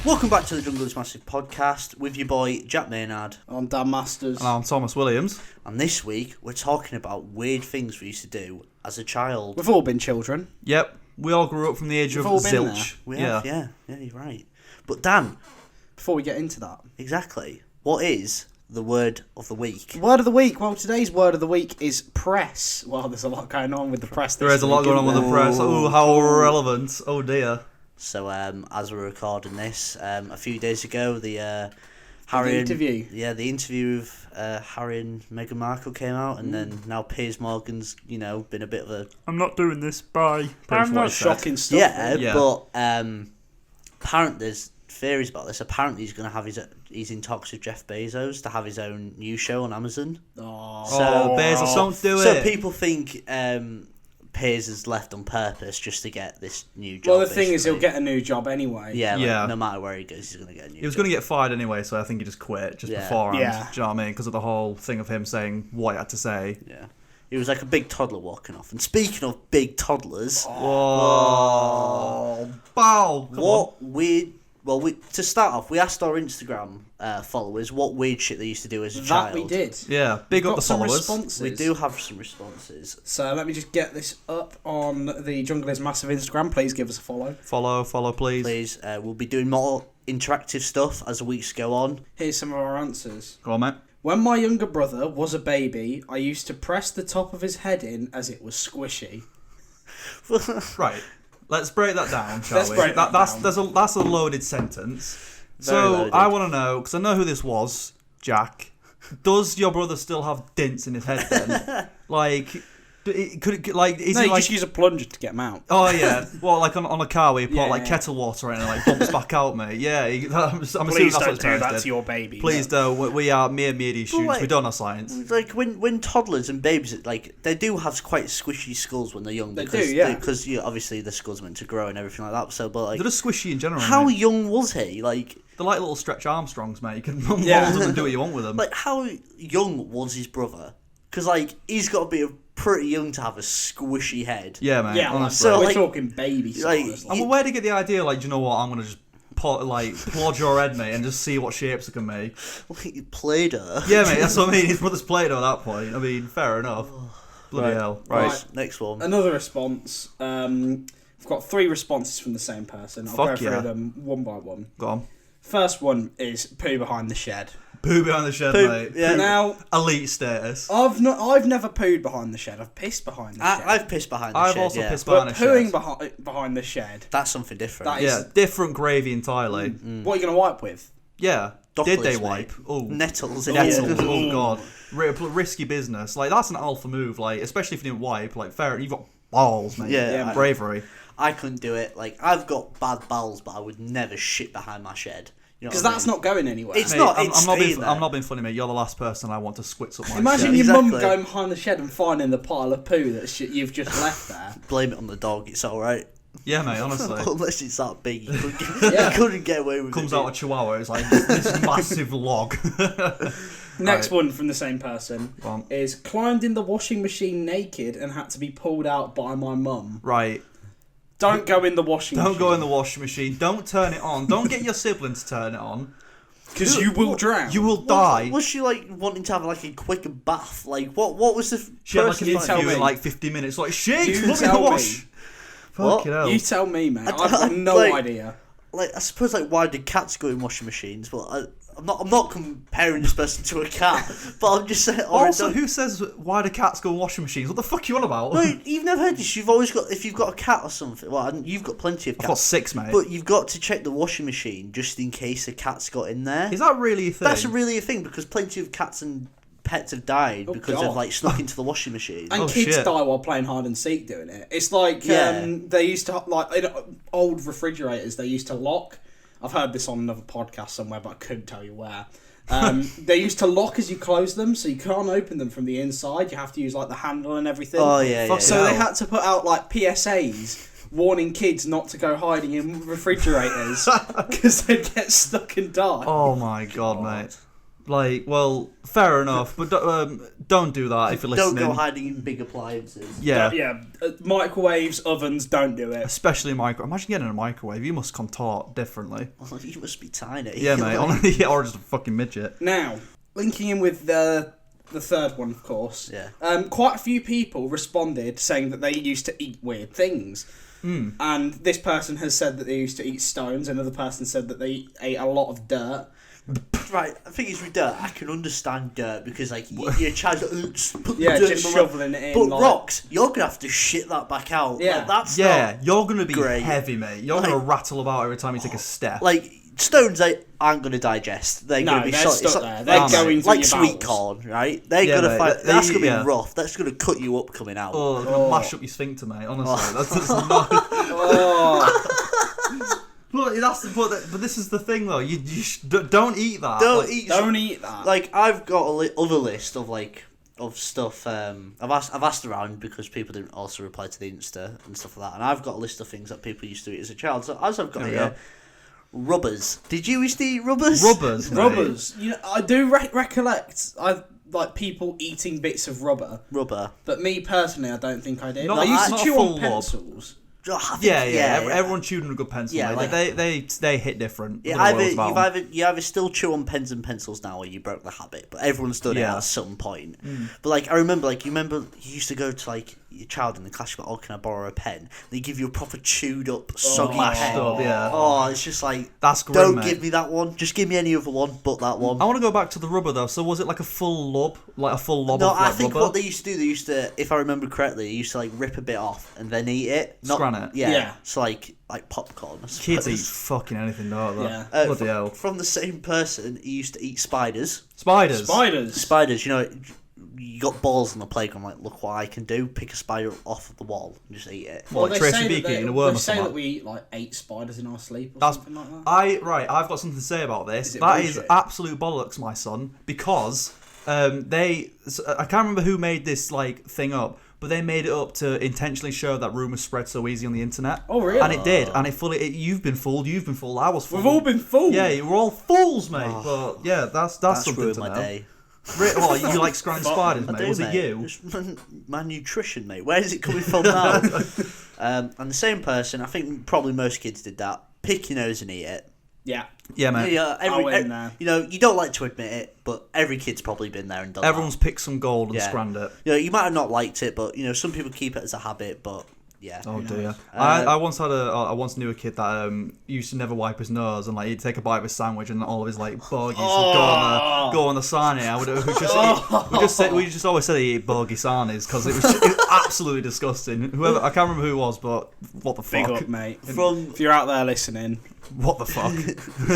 Welcome back to the Jungle is Massive podcast with your boy Jack Maynard. I'm Dan Masters. And I'm Thomas Williams. And this week we're talking about weird things we used to do as a child. We've all been children. Yep, we all grew up from the age We've of all been zilch. We have, yeah, you're right. But Dan, Before we get into that, exactly, what is the word of the week? word of the week. Well, today's word of the week is press. Well, there's a lot going on with the press. There is a lot going on with the press. Oh, how relevant. Oh, dear. So, as we're recording this, a few days ago, the interview. Yeah, the interview with Harry and Meghan Markle came out, and then now Piers Morgan's, been a bit of a... I'm not doing this, bye. I'm not shocking stuff. Yeah, but apparently there's theories about this. Apparently he's going to have he's in talks with Jeff Bezos to have his own new show on Amazon. So, Bezos, don't do it. So people think Piers has left on purpose just to get this new job. Well, the thing is, basically. he'll get a new job anyway. Yeah, no matter where he goes, he's going to get a new job. He was going to get fired anyway, so I think he just quit just beforehand. Yeah. Do you know what I mean? Because of the whole thing of him saying what he had to say. Yeah. He was like a big toddler walking off. And speaking of big toddlers... Whoa. Bow. What weird... Well, to start off, we asked our Instagram followers what weird shit they used to do as a child. That we did. Yeah, big We've up got the some followers. responses. We do have some responses. So let me just get this up on the Jungle is Massive Instagram. Please give us a follow. Follow, please. Please, we'll be doing more interactive stuff as the weeks go on. Here's some of our answers. Go on, mate. When my younger brother was a baby, I used to press the top of his head in as it was squishy. Right. Let's break that down, shall Let's we? break that down. That's a loaded sentence. Very loaded. I want to know, because I know who this was, Jack. Does your brother still have dints in his head then? Is No, he you like... just use a plunger to get them out. Oh, yeah. Well, like on a car where you put Yeah, like yeah. kettle water in and like dumps back out, mate. Yeah, I'm assuming that's what his parents did. your baby. Please don't. We are mere media students. like- We don't know science. Like when toddlers and babies, like they do have quite squishy skulls when they're young. They because do, yeah. Because obviously the skull's meant to grow and everything like that. So, but like, They're just squishy in general. how mate. young was he? Like They're like little Stretch Armstrongs, mate. You can mold Yeah. them and do what you want with them. how young was his brother? Because like he's got to be pretty young to have a squishy head. Yeah, mate. Yeah, honestly. So, we're like- talking baby like- size. And where did you get the idea? Like, do you know what? I'm gonna just plod your head, mate, and just see what shapes it can make. Like Play-Doh. Yeah, mate. That's what I mean. His brother's Play-Doh at that point. I mean, fair enough. Bloody hell. Right. Next one. Another response. We've got 3 responses from the same person. I'll go Fuck through yeah. them one by one. Go on. First one is poo behind the shed. Poo behind the shed, Poo- mate. yeah. Now, Elite status. I've never pooed behind the shed. I've pissed behind the shed. I've pissed behind the I've shed. also yeah. pissed But behind a pooing shed. behind the shed. That's something different. That Yeah, different gravy entirely. What are you going to wipe with? Yeah. Dockleys, Did they mate. wipe? Oh, Nettles. Nettles. Oh god. Risky business. Like that's an alpha move. Like especially if you didn't wipe. Like fair. You've got balls, mate. Yeah, mate. Bravery. I couldn't do it. Like I've got bad bowels, but I would never shit behind my shed. You know Because what I that's mean? not going anywhere. It's Mate, not. I'm, It's I'm not being. staying there. I'm not being funny, mate. You're the last person I want to squits up my Imagine shed. your mum Exactly. going behind the shed and finding the pile of poo that you've just left there. Blame it on the dog. It's all right. Yeah, mate. Honestly. Unless it's that big, you couldn't get away with Comes it. out a chihuahua. It's like this massive log. Next Right. one from the same person Go on. is climbed in the washing machine naked and had to be pulled out by my mum. Right. Don't go in the washing machine. Don't go in the washing machine. Don't turn it on. Don't get your sibling to turn it on. Because you will drown. You will die. Was she like wanting to have like a quick bath? Like what was the She had like person an you tell interview in me. like 50 minutes. Like, shit, You look in the tell wash. me. What? Fucking hell. You tell me, mate. I I've got don't- no like- idea. Like I suppose like why did cats go in washing machines? But I'm not comparing this person to a cat. But I'm just saying. Also, who says why do cats go in washing machines? What the fuck are you on about? No, you've never heard this. You've always got if you've got a cat or something. Well, you've got plenty of I've got cats. 6, mate. But you've got to check the washing machine just in case a cat's got in there. Is that really a thing? That's really a thing because plenty of cats and pets have died because God. they've like snuck into the washing machine. And Oh, kids shit. die while playing hide and seek doing it. It's like Yeah. they used to like in old refrigerators. They used to lock. I've heard this on another podcast somewhere, but I couldn't tell you where. They used to lock as you close them, so you can't open them from the inside. You have to use like the handle and everything. Oh yeah, Fuck yeah. So yeah. they had to put out like PSAs warning kids not to go hiding in refrigerators because they'd get stuck and die. Oh my god, mate. Like, well, fair enough, but don't do that if you're Don't listening. go hiding in big appliances. Yeah, Microwaves, ovens, don't do it. especially Imagine getting a microwave. You must contort differently. Oh, you must be tiny. Yeah, mate. Yeah, or just a fucking midget. Now, linking in with the third one, of course. Yeah. Quite a few people responded saying that they used to eat weird things. And this person has said that they used to eat stones. Another person said that they ate a lot of dirt. Right, the thing is with dirt, I can understand dirt because like your child put the Yeah, dirt just in the mouth. shoveling it in. But like, rocks, you're gonna have to shit that back out. Yeah. Like, that's Yeah, you're gonna be great. heavy, mate. You're Like- gonna rattle about every time you take a step. like stones. They aren't gonna digest. They're No, gonna be they're solid. stuck It's there. like, They're like- going through like your sweet bowels. corn, right? They're Yeah, gonna mate, find. That's gonna be yeah. rough. That's gonna cut you up coming out. Oh, it's gonna mash up your sphincter, mate. Honestly, that's not. Oh, But this is the thing, though. You don't eat that. Don't Like, eat. don't eat that. Like I've got a other list of like of stuff. I've asked around because people didn't also reply to the Insta and stuff like that, and I've got a list of things that people used to eat as a child. So as I've got There we here, go. rubbers. Did you used to eat rubbers? Rubbers, mate. Rubbers. You know, I do recollect. I like people eating bits of rubber, Rubber. but me personally, I don't think I did. Not- I used not to a chew full on lob. pencils. Oh, I think- Yeah. Everyone chewed on a good pencil. Yeah, mate. like- they hit different. Yeah, I don't know what it's about. you either still chew on pens and pencils now, or you broke the habit. But everyone's done it Yeah. at some point. But like, I remember, like, you used to go to like your child in the class. You're like, oh, can I borrow a pen? They give you a proper chewed up, soggy Mashed pen. up, yeah. Oh, it's just like That's grim, don't mate. give me that one. Just give me any other one, but that one. I want to go back to the rubber though. So was it like a full lob, No, of I like, think rubber? what they used to do, if I remember correctly, they used to like rip a bit off and then eat it. Not, Scran it? Yeah. Yeah. So like popcorn. I Kids suppose. eat fucking anything, don't they? Yeah. Bloody from, hell. from the same person, he used to eat spiders. Spiders. Spiders. Spiders, you know, you got balls on the playground, like, look what I can do. Pick a spider off of the wall and just eat it. What, like they Tracy say Beaker that eating a worm they or say something? that we eat like 8 spiders in our sleep or That's something like that. I've got something to say about this. Is it That is bullshit? absolute bollocks, my son, because I can't remember who made this like thing up, but they made it up to intentionally show that rumours spread so easy on the internet. Oh, really? And it did, and you've been fooled. You've been fooled. I was fooled. We've all been fooled. Yeah, you were all fools, mate. But yeah, that's something ruined to my know. day. What, you like scrying spiders, I mate? do, Was mate. it you? It's my nutrition, mate. Where is it coming from now? And the same person, I think probably most kids did that. Pick your nose and eat it. Yeah. Yeah, mate. Yeah, I went there. you know, you don't like to admit it, but every kid's probably been there and done Everyone's that. picked some gold and Yeah. scranned it. You know, you might have not liked it, but, you know, some people keep it as a habit, but, yeah. Oh who dear! knows? I once knew a kid that used to never wipe his nose, and like he'd take a bite of his sandwich, and all of his like bogies would go on the sarnie. We just always said he ate bogey sarnies because it was absolutely disgusting. Whoever, I can't remember who it was, but what the Big fuck? up, mate. From If you're out there listening, What the fuck?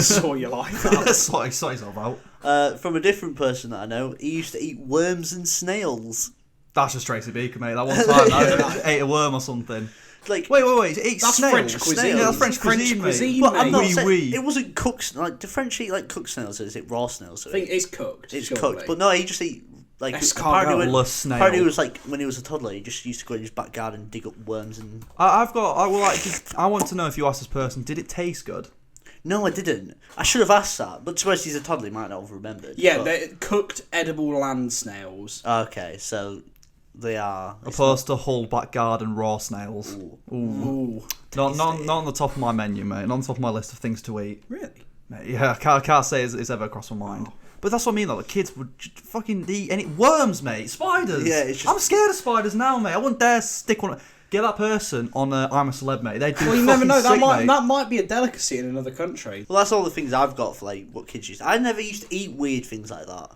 saw your life out. Sort yourself out. from a different person that I know, he used to eat worms and snails. That's just Tracy Beaker, mate. That one time I ate a worm or something. Like, Wait. He ate That's snails. French cuisine. Yeah, that's French French cuisine, cuisine, mate. but I'm not Oui, saying oui. it wasn't cooked. Like, do French eat like cooked snails? Or is it raw snails? I think it's cooked. It's surely. cooked, but no, he just eat like Escargot. apparently Snail. apparently it was like when he was a toddler, he just used to go in his back garden and dig up worms and. I want to know if you asked this person, did it taste good? No, I didn't. I should have asked that, but suppose he's a toddler, he might not have remembered. Yeah, but- they're cooked edible land snails. Okay, so they are. Opposed to whole back garden raw snails. Ooh. Ooh. Not on the top of my menu, mate. Not on the top of my list of things to eat. Really? Mate, yeah, I can't say it's ever crossed my mind. But that's what I mean, though. The kids would just fucking eat any worms, mate. Spiders. Yeah, it's just- I'm scared of spiders now, mate. I wouldn't dare stick one. Get that person on I'm a Celeb, mate. They do. Well, you never know. Sick, mate. That might be a delicacy in another country. Well, that's all the things I've got for like what kids used. I never used to eat weird things like that.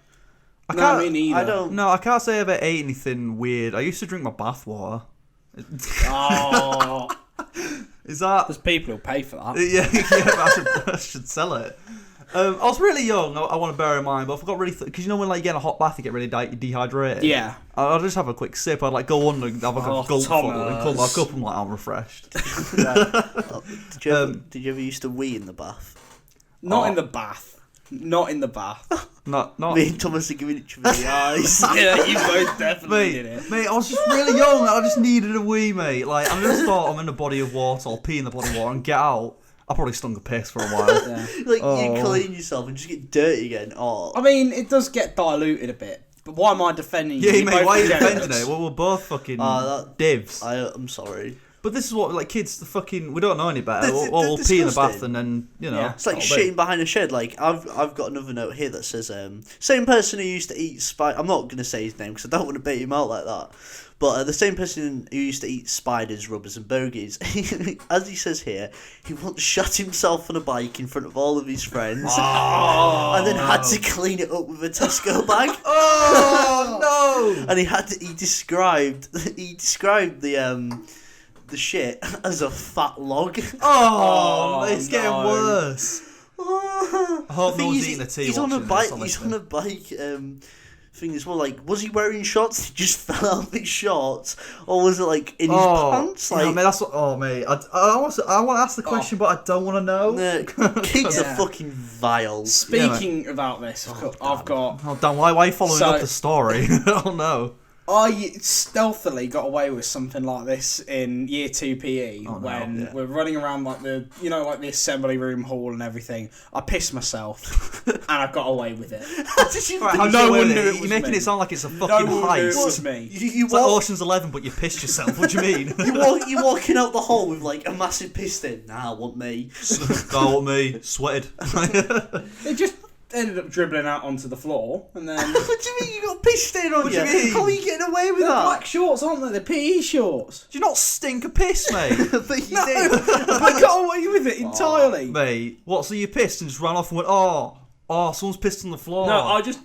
I No, can't. me neither. I don't. No, I can't say I ever ate anything weird. I used to drink my bath water. Oh, Is that? there's people who pay for that. Yeah, yeah. I should sell it. I was really young. I want to bear in mind, but I forgot really because you know when like you get in a hot bath, you get really dehydrated. Yeah. I'll just have a quick sip. I'd like go under and have like Oh, a gulp full and come Thomas. back up. I'm like, I'm refreshed. Did you ever used to wee in the bath? Not Oh. in the bath. Not in the bath. Not. Me and Thomas are giving each other the eyes. Yeah, you both definitely did it. Mate, I was just really young. I just needed a wee, mate. Like I just thought I'm in a body of water. I'll pee in the body of water and get out. I probably stunk a piss for a while. Yeah. Like Oh. you clean yourself and just get dirty again. Oh, I mean, it does get diluted a bit. But why am I defending you? Yeah, You're mate, both why are you degenerates. defending it? Well, we're both fucking that- divs. I'm sorry. But this is what, like, kids, the fucking, we don't know any better. They're- We'll they're pee in the bath disgusting. and then, you know. Yeah. It's like that'll be. shitting behind a shed. Like I've got another note here that says same person who used to eat spider. I'm not gonna say his name because I don't want to bait him out like that. But the same person who used to eat spiders, rubbers, and bogies, as he says here, he once shot himself on a bike in front of all of his friends, and then had to clean it up with a Tesco bag. Oh, no! And he described the shit as a fat log. Oh, it's no. getting worse. I hope The no thing one's is, eating a tea he's on a watching bike. this, He's honestly. on a bike. Thing as well. Like, was he wearing shorts? He just fell out of his shorts, or was it like in his pants? yeah, Like, mate, that's what. Oh, mate, I want to ask the question, but I don't want to know. kids Yeah. are fucking vile. Speaking about this, I've got. Oh, Dan, why are you following So- up the story? I don't know. I stealthily got away with something like this in year 2 PE no, when yeah. we're running around like like the assembly room hall and everything. I pissed myself and I got away with it. Did you, Right, how No you one with knew it? it You're was making me. it sound like it's a No fucking one knew it heist. was me. you It's like walk, Ocean's 11, but you pissed yourself. What do you mean? you're walking out the hall with like a massive piss in. Nah, want me? Go with me, sweated. It just ended up dribbling out onto the floor and then. What do you mean you got piss stain on What do you? you mean? How are you getting away with They're that? black shorts, aren't they? They're PE shorts. Do you not stink a piss, mate? But you did. I got away with it entirely. Mate, what? So you pissed and just ran off and went, someone's pissed on the floor. No, I just.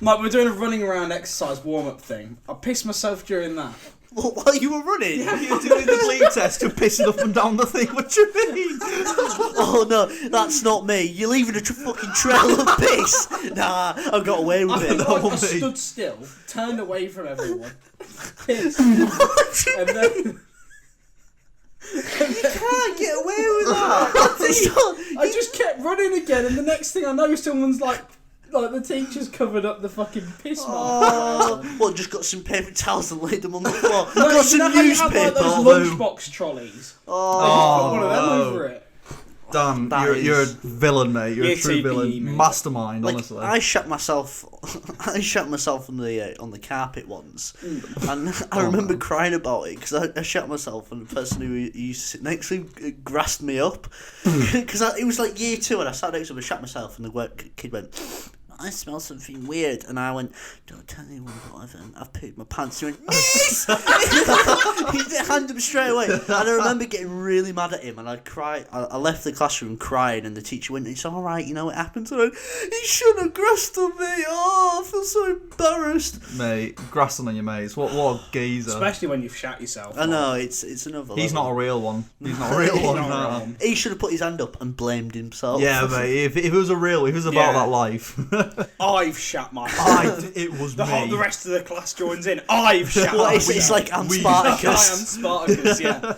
Like, we're doing a running around exercise warm up thing. I pissed myself during that. While you were running. You're doing the bleed test and pissing up and down the thing. What do you mean? Oh no, that's not me. You're leaving a fucking trail of piss. Nah, I got away with it. know. I me. stood still, turned away from everyone, pissed, and then. Can't get away with that. It's not- I just kept running again, and the next thing I know, someone's like the teacher's covered up the fucking piss mark. Oh, well, just got some paper towels and laid them on the floor. No, got you some know how you have newspaper. like those boom. lunchbox trolleys? Oh, Put one of them no. over it. Dan, That you're a is- villain, mate. You're a You're true TPE, villain. mate. Mastermind, like honestly. I shut myself. I shut myself on the carpet once, and I remember crying about it because I shut myself, and the person who used to sit next to me grassed me up because it was like year 2, and I sat next to him and shut myself, and the kid went, I smell something weird, and I went, don't tell anyone what I've pooped my pants. He went, yes! He did hand him straight away, and I remember getting really mad at him, and I cried. I left the classroom crying, and the teacher went, it's all right, you know what happened. So I went, he shouldn't have grassed on me. Oh, I feel so embarrassed. Mate, grassing on your mates. What a geezer. Especially when you've shat yourself. I know it's another. He's level. not a real one. He's not a real He's one. not a real no. one. He should have put his hand up and blamed himself. Yeah, mate. If it was if it was about Yeah. that life, I've shat myself. it was The me. rest of the class joins in. I've shat Well, myself. it's like I'm We- I am Spartacus. Spartacus, yeah.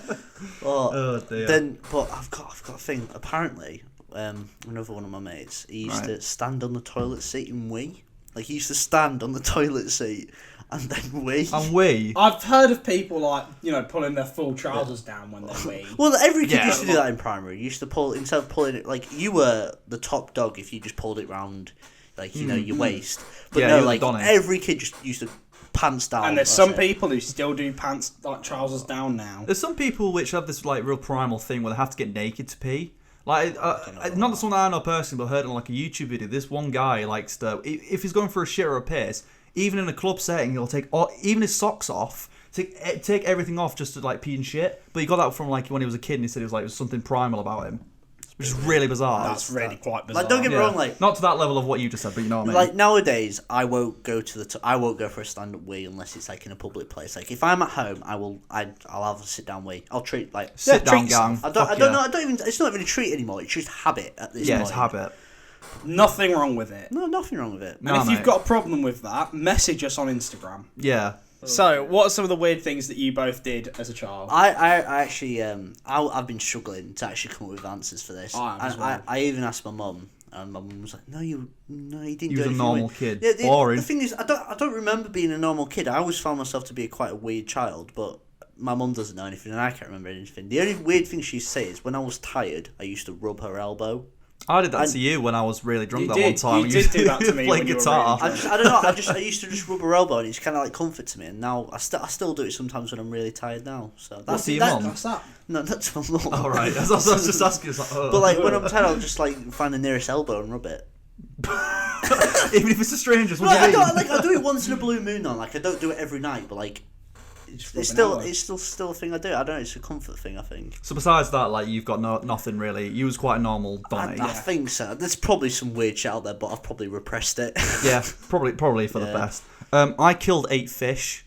Oh, Oh dear. then, but I've got a thing. Apparently, another one of my mates, he used Right. to stand on the toilet seat and wee. Like he used to stand on the toilet seat and then wee. And we. I've heard of people pulling their full trousers down when they wee. Well, every kid Yeah. used to do that in primary. You used to pull instead of pulling it like you were the top dog if you just pulled it round, like your waist. But Yeah, no, you were like Donny. every kid just used to pants down. And there's that's some it. people who still do pants, trousers down now. There's some people which have this like real primal thing where they have to get naked to pee. Like, not someone I know personally, but I heard on like a YouTube video. This one guy likes to, if he's going for a shit or a piss, even in a club setting, he'll take even his socks off, take everything off just to like pee and shit. But he got that from like when he was a kid, and he said it was something primal about him, which is really bizarre. That's really quite bizarre. Like, don't get me Yeah. wrong, like Not to that level of what you just said, but you know what I mean. like nowadays, I won't go to I won't go for a stand-up wee unless it's like in a public place. Like if I'm at home, I'll have a sit-down wee. I'll treat like Sit down, treat gang. yourself. I Fuck don't yeah. know. I don't even. It's not even a treat anymore. It's just habit at this yeah, point. it's habit. Nothing wrong with it. No, nothing wrong with it. No, And if mate. you've got a problem with that, message us on Instagram. Yeah. So, what are some of the weird things that you both did as a child? I actually I've been struggling to actually come up with answers for this. I am as And well. I even asked my mum, and my mum was like, "No, you didn't You do was a anything normal weird." kid. Yeah, Boring. the thing is, I don't remember being a normal kid. I always found myself to be quite a weird child, but my mum doesn't know anything and I can't remember anything. The only weird thing she says is when I was tired, I used to rub her elbow. I did that to you when I was really drunk one time. You did do that to me playing when you were guitar. really I don't know. I used to just rub her elbow, and it's kind of like comfort to me. And now I still do it sometimes when I'm really tired now. So What's to your mum? What's that? No, that's my mum. All right, I was just asking. Like, oh. But like when I'm tired, I'll just like find the nearest elbow and rub it. Even if it's a stranger, what Like, do you mean? I do it once in a blue moon. Though. Like I don't do it every night, but like it's still a thing I do. I don't know. It's a comfort thing, I think. So besides that, like you've got nothing really. You was quite a normal Donny. I think so. There's probably some weird shit out there, but I've probably repressed it. Yeah, probably for the best. I killed 8 fish.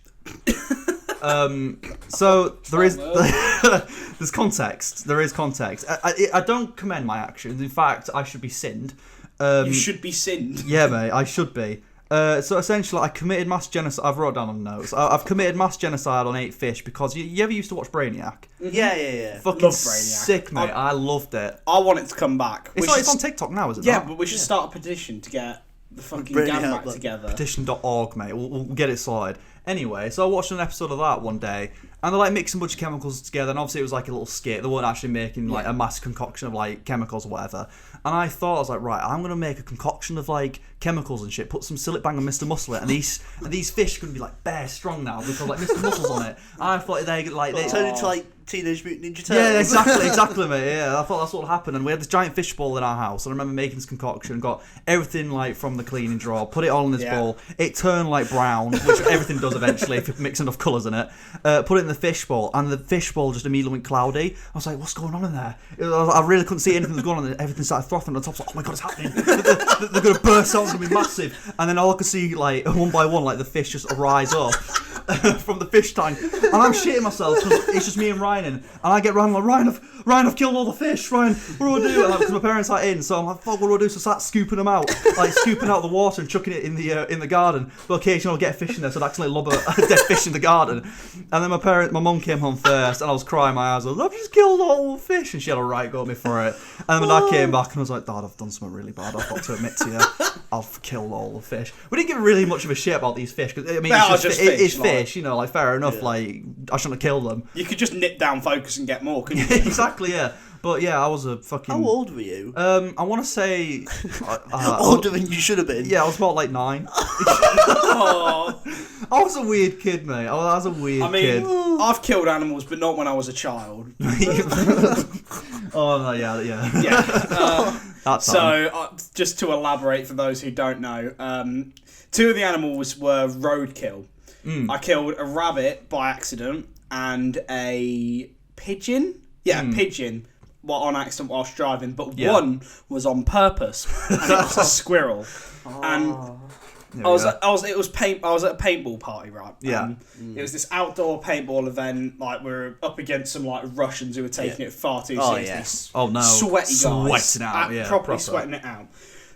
So there is there's context. There is context. I don't commend my actions. In fact, I should be sinned. You should be sinned. Yeah, mate, I should be. So essentially, I committed mass genocide. I've wrote down on notes. I've committed mass genocide on 8 fish because you ever used to watch Brainiac? Yeah. Fucking Love Brainiac. sick, mate. I loved it. I want it to come back. It's on TikTok now, isn't it? Yeah, but we should start a petition to get the fucking Brainiac, gang back but- together. Petition.org, mate. We'll get it sorted. Anyway, so I watched an episode of that one day, and they're like mixing a bunch of chemicals together, and obviously it was like a little skit. They weren't actually making like a mass concoction of like chemicals or whatever. And I thought, I was like, right, I'm gonna make a concoction of like chemicals and shit. Put some Sillet Bang and Mr. Muscle in it, and these fish are gonna be like bare strong now because like Mr. Muscle's on it. And I thought they Turn into like Teenage Mutant Ninja Turtles. Yeah, exactly, mate. Yeah, I thought that's what happened. And we had this giant fish bowl in our house. And I remember making this concoction, got everything like from the cleaning drawer, put it all in this bowl. It turned like brown, which everything does eventually if you mix enough colours in it. Put it in the fish bowl, and the fish bowl just immediately went cloudy. I was like, what's going on in there? I really couldn't see anything that was going on. And everything started frothing on the top. I was like, oh my god, it's happening. They're going to burst out. It's going to be massive. And then all I could see, like one by one, like the fish just rise up from the fish tank. And I'm shitting myself because it's just me and Ryan in. And I get Ryan like, Ryan, I've killed all the fish. Ryan, what do I do? Because my parents are in, so I'm like, fuck, what do I do? So I start scooping them out, like scooping out the water and chucking it in the garden. But occasionally I'll get a fish in there, so I'd accidentally lob a dead fish in the garden. And then my mum came home first, and I was crying my eyes out. I've just killed all the fish, and she had a right go at me for it. And then my dad came back and I was like, Dad, I've done something really bad. I've got to admit to you, I've killed all the fish. We didn't give really much of a shit about these fish because I mean, it's fish, you know, like fair enough. Yeah. Like I shouldn't have killed them. You could just nip down focus and get more, couldn't you? Exactly, yeah. But yeah, I was a fucking. How old were you? I want to say older than you should have been. Yeah, I was about like 9. Oh. I was a weird kid, mate. I was a weird kid. I've killed animals, but not when I was a child. Oh no, yeah. Yeah. So, just to elaborate for those who don't know, 2 of the animals were roadkill. I killed a rabbit by accident and a pigeon. Yeah, a pigeon. On accident whilst driving, but one was on purpose, and it was a squirrel. And I was at a paintball party, right? Yeah. It was this outdoor paintball event. Like we were up against some like Russians who were taking it far too seriously. Oh no, sweaty guys, sweating out, yeah, properly sweating it out.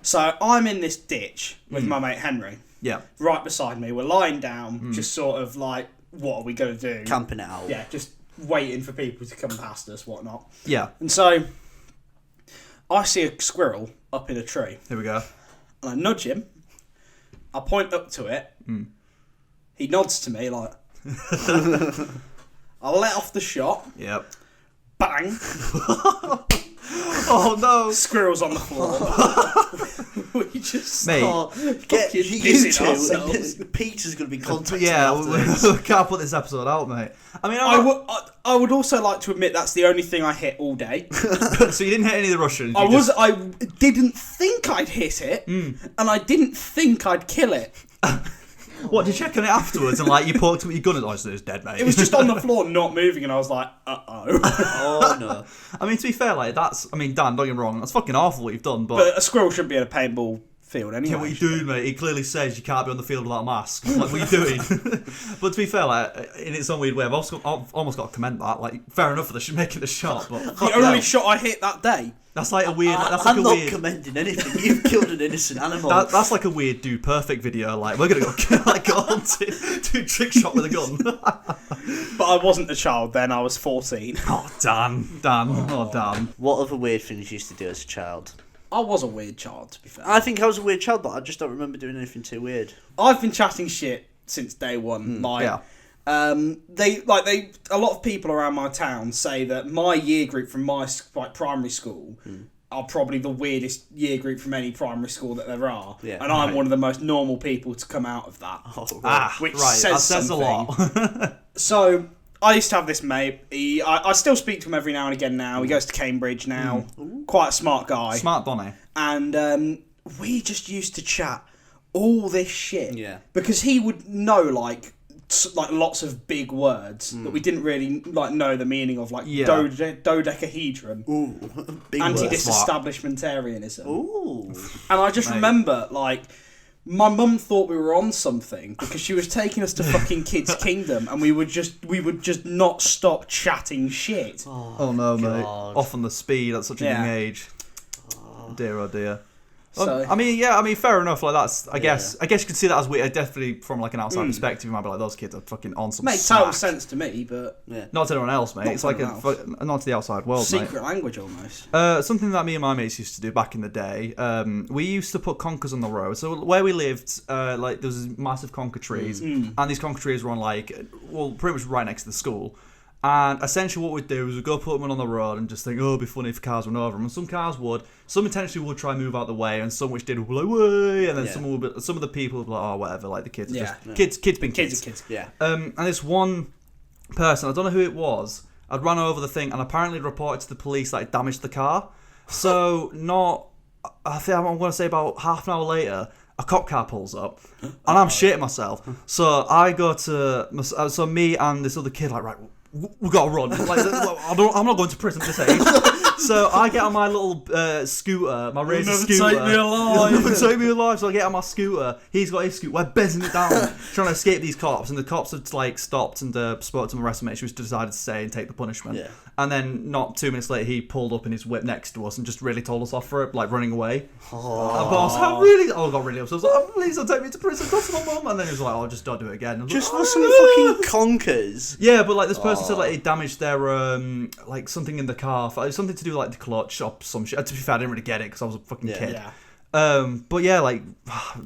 So I'm in this ditch with my mate Henry. Yeah. Right beside me, we're lying down, just sort of like, what are we gonna do? Camping it out. Yeah, just waiting for people to come past us, whatnot. Yeah. And so I see a squirrel up in a tree. Here we go. And I nudge him. I point up to it. He nods to me like. I let off the shot. Yep. Bang. Oh no! Squirrel's on the floor. We just Mate, Get fucking you pissing ourselves. two. Peter's gonna be contacting yeah, after this. we can't put this episode out, mate. I mean, I would also like to admit that's the only thing I hit all day. so you didn't hit any of the Russians. I didn't think I'd hit it, and I didn't think I'd kill it. What, did you check on it afterwards and like you poked it with your gun and it's dead, mate? It was just on the floor, not moving, and I was like, uh-oh. Oh no. I mean, to be fair, like Dan, don't get me wrong, that's fucking awful what you've done, but A squirrel shouldn't be in a paintball field anyway. yeah, what you doing, mate? He clearly says you can't be on the field without a mask. Like, what are you doing? But to be fair, like in its own weird way, I've almost got to commend that. Like, fair enough for making the shot, but The only shot I hit that day. that's like a weird. I'm not commending anything. You've killed an innocent animal. That's like a weird Dude Perfect video. Like we're gonna go on to do trick shot with a gun. But I wasn't a child then. I was 14. Oh Dan. Oh Dan. What other weird things you used to do as a child? I was a weird child, to be fair. I think I was a weird child, but I just don't remember doing anything too weird. I've been chatting shit since day one. Yeah. They a lot of people around my town say that my year group from my primary school are probably the weirdest year group from any primary school that there are, and I'm one of the most normal people to come out of that. Which says a lot. So I used to have this mate. I still speak to him every now and again now. He goes to Cambridge now. Quite a smart guy. Smart Bonnie. And we just used to chat all this shit. Yeah. Because he would know, like lots of big words that we didn't really know the meaning of, like dodecahedron, big anti-disestablishmentarianism. Ooh. And I just remember, like, my mum thought we were on something because she was taking us to fucking Kids Kingdom, and we would just not stop chatting shit. Oh no, mate! Off on the speed at such a young age. Dear, oh dear. So, I mean, fair enough. Like that's, I guess you could see that as weird. Definitely from like an outside perspective, you might be like, those kids are fucking on some. Makes total sense to me, but not to anyone else, mate. It's like not to the outside world, secret language almost. Something that me and my mates used to do back in the day. We used to put conkers on the road. So where we lived, like there was massive conker trees, and these conker trees were on pretty much right next to the school. And essentially what we'd do is we'd go put them on the road and just think, oh, it'd be funny if cars went over them. And some cars would. Some intentionally would try and move out the way, and some which did would be like, way. And then some of the people would be like, oh, whatever. Like the kids are just... Kids being kids. Kids. Yeah. And this one person, I don't know who it was, I'd run over the thing and apparently reported to the police that it damaged the car. So I think I'm going to say about half an hour later, a cop car pulls up, and I'm shitting myself. So I go to... So me and this other kid, like, right... We gotta run. Like, I'm not going to prison at this age. So I get on my little scooter, my Razor scooter. Take me alive. Never take me alive. So I get on my scooter. He's got his scooter. We're bezzing it down, trying to escape these cops. And the cops had stopped and spoke to my rest mate. She was decided to stay and take the punishment. Yeah. And then not 2 minutes later, he pulled up in his whip next to us and just really told us off for it, like running away. I got really upset. I was like, oh, please don't take me to prison. Go to my mum. And then he was like, oh, just don't do it again. Just for some fucking conkers. Yeah, but like this person said like it damaged their like something in the car, something to do with, like the clutch or some shit. To be fair, I didn't really get it because I was a fucking kid. Yeah. But yeah, like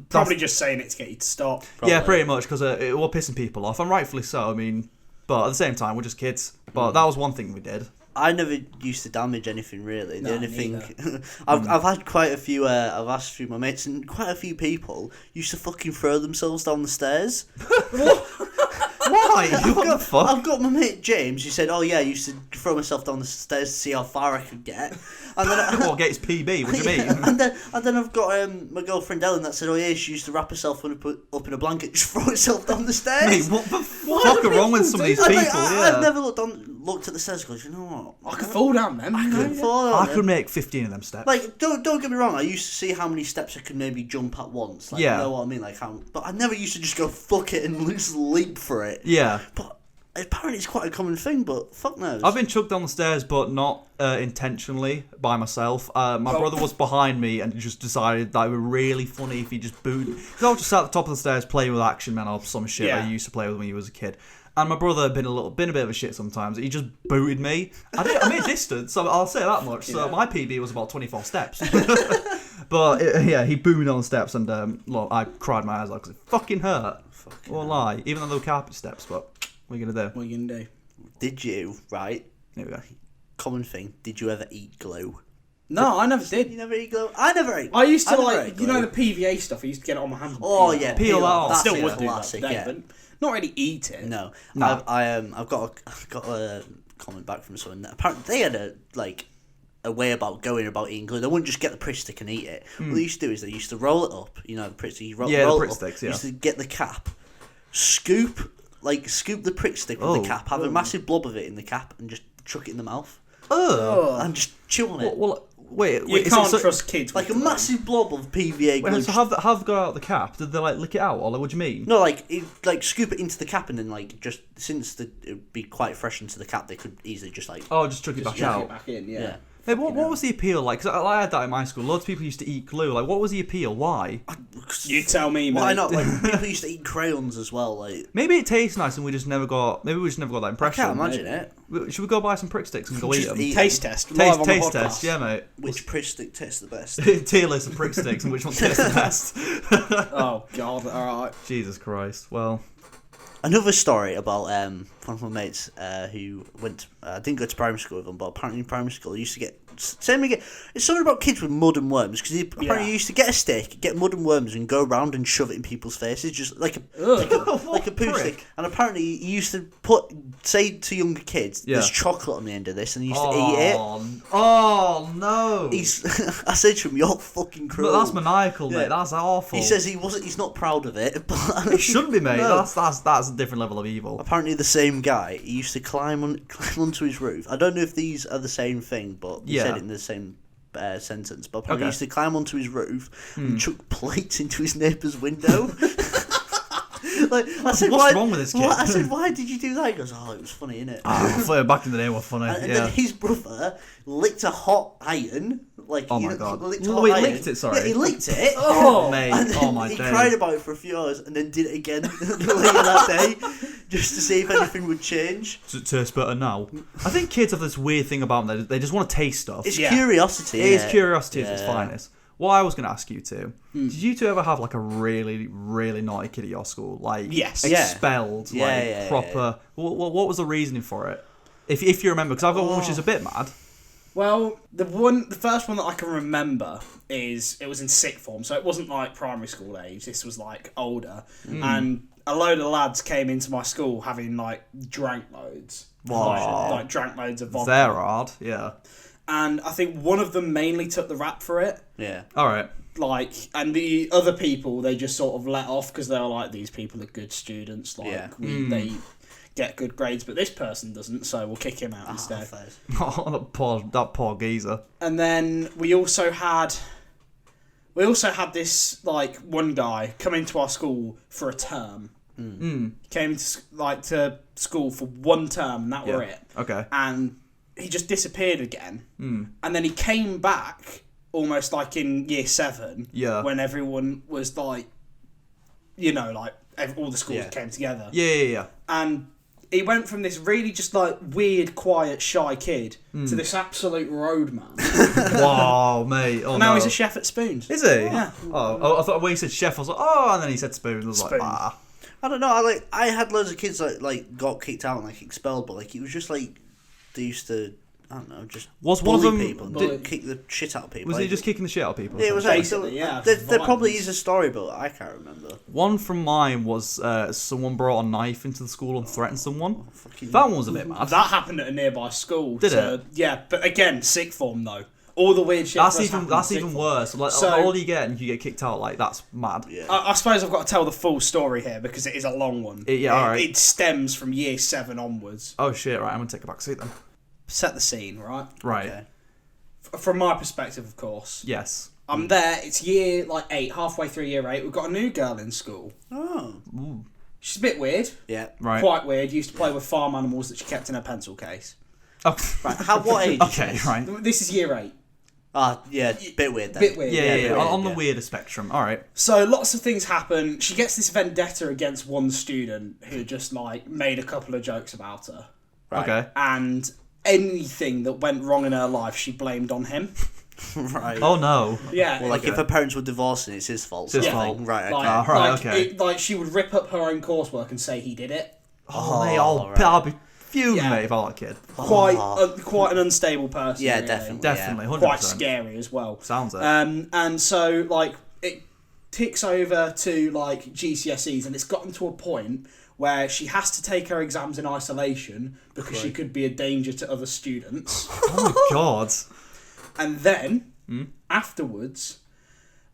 probably just saying it to get you to stop. Probably. Yeah, pretty much because it was pissing people off, and rightfully so. I mean, but at the same time, we're just kids. But that was one thing we did. I never used to damage anything really. The No, only thing neither. I've had quite a few. I've asked a few of my mates, and quite a few people used to fucking throw themselves down the stairs. Why? What the fuck? I've got my mate James who said, "Oh yeah, I used to throw myself down the stairs to see how far I could get." And then What, get his PB? What do you mean? and then I've got my girlfriend Ellen that said, "Oh yeah, she used to wrap herself up in a blanket, just throw herself down the stairs." Mate, what the fuck are wrong with some of these people? I've never looked at the stairs because you know what? I could fall down them. I couldn't fall down I them. could make 15 of them steps. Like, don't get me wrong. I used to see how many steps I could maybe jump at once. Like, Yeah. you know what I mean? Like but I never used to just go fuck it and just leap for it. Yeah. But apparently it's quite a common thing. But fuck knows. I've been chucked down the stairs, but not intentionally by myself. My brother was behind me and just decided that it would be really funny if he just booted. Because I was just at the top of the stairs playing with Action Man or some shit I used to play with when he was a kid. And my brother had been a bit of a shit sometimes. He just booted me. I made distance, so I'll say that much. So my PB was about 24 steps. But he booted me down the steps, and look, I cried my eyes out because it fucking hurt. Won't lie. Even though they were carpet steps, but what are you gonna do? What are you gonna do? Did you, right? Here we go. Common thing. Did you ever eat glue? No, I never did. You never eat glue? I never ate. I used to never ate you know glue. the PVA stuff. I used to get it on my hand. Oh yeah, Peel out. That's Still a would do that classic. today, Yeah. but not really eat it. No. No. I've got a comment back from someone that apparently they had a way about going about eating glue. They wouldn't just get the Pritt stick and eat it. What they used to do is they used to roll it up. You know, the Pritt stick. You roll the it Pritt up. sticks, You yeah. used to get the cap, scoop the Pritt stick with the cap, have a massive blob of it in the cap, and just chuck it in the mouth and just chew on it. Well, wait. You is it can't so- trust kids. Like a with massive blob of PVA glue. Wait, so have they got out the cap? Did they like lick it out, or like, what do you mean? No, like scoop it into the cap, and then like just since it would be quite fresh into the cap, they could easily just like Oh, just chuck it back Chuck out. it back in, yeah. Hey, what was the appeal like? Because I had that in my school. Loads of people used to eat glue. Like, what was the appeal? Why? You tell me, mate. Why not? Like people used to eat crayons as well. Like Maybe it tastes nice, and we just never got. Maybe we just never got that I impression. can't imagine it. Should we go buy some Prick sticks and go eat Just them? eat Taste test. live on the Taste podcast. test, yeah, mate. Which Pritt stick tastes the best? Tier list of Prick sticks and which one tastes the best. Oh God! All right. Jesus Christ. Well, Another story about one of my mates who went. I didn't go to primary school with him, but apparently in primary school he used to get. It's something about kids with mud and worms because apparently he used to get a stick, get mud and worms, and go around and shove it in people's faces, just like a poo stick. And apparently he used to say to younger kids, "There's chocolate on the end of this," and he used to eat it. Oh no! I said to him, "You're fucking cruel." But that's maniacal, mate. That's awful. He says he's not proud of it, but It shouldn't be, mate. No. That's a different level of evil. Apparently, the same guy, he used to climb onto his roof. I don't know if these are the same thing, but he said it in the same sentence. But apparently, he used to climb onto his roof and chuck plates into his neighbour's window. I said, what's wrong with this kid? I said, why did you do that? He goes, oh, it was funny, innit? Back in the day, were funny. And then his brother licked a hot iron. Oh my god! Licked it. Sorry. Yeah, he licked it. Oh mate! Oh my He days. cried about it for a few hours and then did it again later that day, just to see if anything would change. Does it taste better now? I think kids have this weird thing about them. They just want to taste stuff. It's curiosity. It is curiosity at its finest. What I was going to ask you two, did you two ever have like a really, really naughty kid at your school? Like expelled, proper. Yeah. What was the reasoning for it? If you remember, because I've got one which is a bit mad. Well, the first one that I can remember it was in sixth form, so it wasn't like primary school age. This was like older, and a load of lads came into my school having like drank loads, like drank loads of vodka. They're hard, yeah. And I think one of them mainly took the rap for it. Yeah. All right. Like, and the other people they just sort of let off because they were like, these people are good students. Like, they get good grades, but this person doesn't, so we'll kick him out instead. Oh, that poor geezer. And then we also had this like one guy come into our school for a term. Came to school for one term, and that were it. Okay. And he just disappeared again. And then he came back almost like in year 7. Yeah. When everyone was like, like all the schools came together. Yeah. And he went from this really just like weird, quiet, shy kid to this absolute roadman. Wow, mate. Oh, now he's a chef at Spoons. Is he? Yeah. Oh, I thought when he said chef, I was like, oh, and then he said spoon. I was like, ah. I don't know. I had loads of kids that like got kicked out and like expelled, but like it was just like they used to. I don't know, just was one of them people and kick the shit out of people. Was he just kicking the shit out of people? Yeah, it was basically, yeah. There probably is a story, but I can't remember. One from mine was someone brought a knife into the school and threatened someone. That one was a bit mad. That happened at a nearby school. Did it? Yeah, but again, sixth form though. All the weird shit. That's even worse. Like, all you get and you get kicked out. Like, that's mad. Yeah. I suppose I've got to tell the full story here because it is a long one. Alright. It stems from year 7 onwards. Oh shit! Right, I'm gonna take a back seat then. Set the scene, right? Right. Okay. From my perspective, of course. Yes. I'm there. It's year 8, halfway through year 8. We've got a new girl in school. Oh. She's a bit weird. Yeah. Right. Quite weird. Used to play with farm animals that she kept in her pencil case. Oh. Right. What age? Okay. Is this? Right. This is year 8. Yeah. Bit weird. Then. Bit weird. Yeah. weird, On the weirder spectrum. All right. So lots of things happen. She gets this vendetta against one student who just made a couple of jokes about her. Right. Okay. And anything that went wrong in her life, she blamed on him. Right. Oh no. Yeah. Well, like if her parents were divorcing, it's his fault. It's his fault. Right. Okay. Okay. She would rip up her own coursework and say he did it. Oh, mate, right. I'll be fuming, Yeah. mate, if I was a kid. Quite an unstable person. Yeah, really. Definitely, 100%. Quite scary as well. Sounds it. And so it ticks over to GCSEs, and it's gotten to a point where she has to take her exams in isolation because she could be a danger to other students. Oh my god. And then afterwards,